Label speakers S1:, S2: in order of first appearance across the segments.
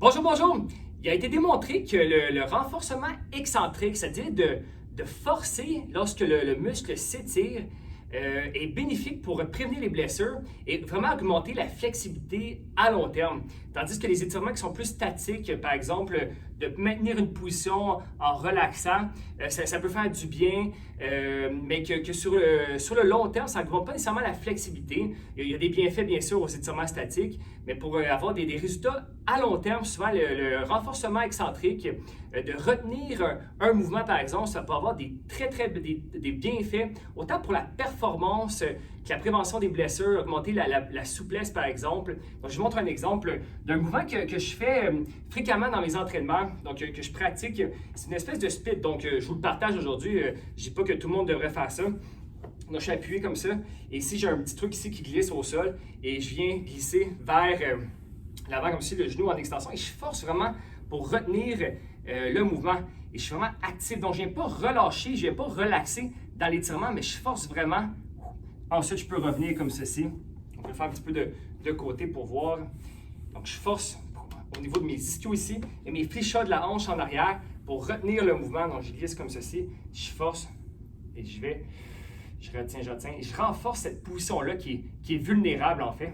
S1: Bonjour, bonjour! Il a été démontré que le renforcement excentrique, c'est-à-dire de forcer lorsque le muscle s'étire, est bénéfique pour prévenir les blessures et vraiment augmenter la flexibilité à long terme. Tandis que les étirements qui sont plus statiques, par exemple, de maintenir une position en relaxant, ça peut faire du bien, mais que sur le long terme, ça n'augmente pas nécessairement la flexibilité. Il y a des bienfaits, bien sûr, aux étirements statiques, mais pour avoir des résultats à long terme, souvent le renforcement excentrique, de retenir un mouvement, par exemple, ça peut avoir des bienfaits, autant pour la performance que la prévention des blessures, augmenter la souplesse, par exemple. Donc, je vous montre un exemple d'un mouvement que je fais fréquemment dans mes entraînements, donc que je pratique. C'est une espèce de split, donc je vous le partage aujourd'hui. Je ne dis pas que tout le monde devrait faire ça. Donc, je suis appuyé comme ça, et ici, j'ai un petit truc ici qui glisse au sol, et je viens glisser vers l'avant, comme si le genou en extension, et je force vraiment pour retenir le mouvement. Et je suis vraiment actif, donc je ne viens pas relâcher, je ne viens pas relaxer dans l'étirement, mais je force vraiment. Ensuite, je peux revenir comme ceci. On peut le faire un petit peu de côté pour voir. Donc, je force au niveau de mes ischios ici et mes fléchats de la hanche en arrière pour retenir le mouvement. Donc, je glisse comme ceci, je force et je retiens, et je renforce cette position-là qui est vulnérable en fait.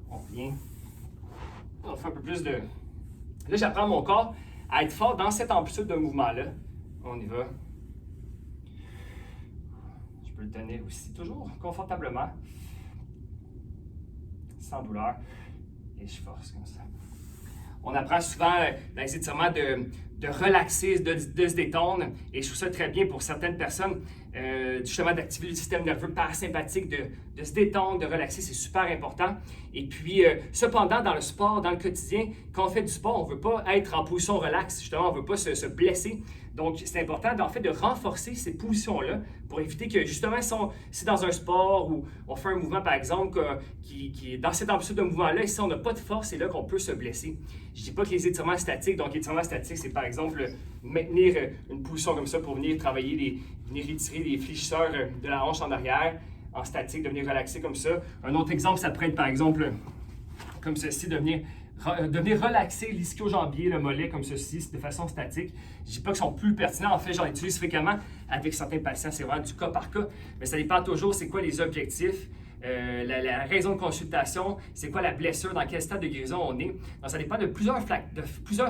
S1: On vient, on fait un peu plus de... Là, j'apprends mon corps à être fort dans cette amplitude de mouvement-là. On y va. Je peux le tenir aussi, toujours confortablement, sans douleur. Et je force comme ça. On apprend souvent dans les étirements de relaxer, de se détendre. Et je trouve ça très bien pour certaines personnes, justement d'activer le système nerveux parasympathique, de se détendre, de relaxer, c'est super important. Et puis, cependant, dans le sport, dans le quotidien, quand on fait du sport, on ne veut pas être en position relaxe, justement, on ne veut pas se blesser. Donc, c'est important en fait de renforcer ces positions-là pour éviter que, justement, si c'est dans un sport où on fait un mouvement, par exemple, qui est dans cette amplitude de mouvement-là, et si on n'a pas de force, c'est là qu'on peut se blesser. Je ne dis pas que les étirements statiques, donc l'étirement statique, c'est par exemple maintenir une position comme ça pour venir travailler, venir étirer les fléchisseurs de la hanche en arrière, en statique, de venir relaxer comme ça. Un autre exemple, ça pourrait être par exemple comme ceci, de venir relaxer l'ischio-jambier, le mollet comme ceci, de façon statique. Je ne dis pas qu'ils sont plus pertinents, en fait, j'en utilise fréquemment avec certains patients, c'est vraiment du cas par cas, mais ça dépend toujours c'est quoi les objectifs. La raison de consultation, c'est quoi la blessure, dans quel stade de guérison on est. Donc, ça dépend de plusieurs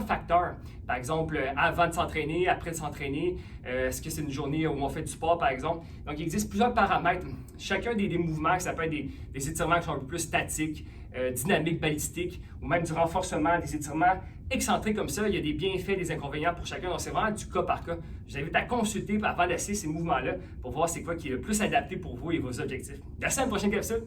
S1: facteurs. Par exemple, avant de s'entraîner, après de s'entraîner, est-ce que c'est une journée où on fait du sport, par exemple. Donc, il existe plusieurs paramètres. Chacun des mouvements, ça peut être des étirements qui sont un peu plus statiques, dynamiques, balistiques, ou même du renforcement, des étirements excentriques comme ça. Il y a des bienfaits, des inconvénients pour chacun. Donc, c'est vraiment du cas par cas. Je vous invite à consulter avant d'essayer ces mouvements-là pour voir c'est quoi qui est le plus adapté pour vous et vos objectifs. Merci à la prochaine capsule!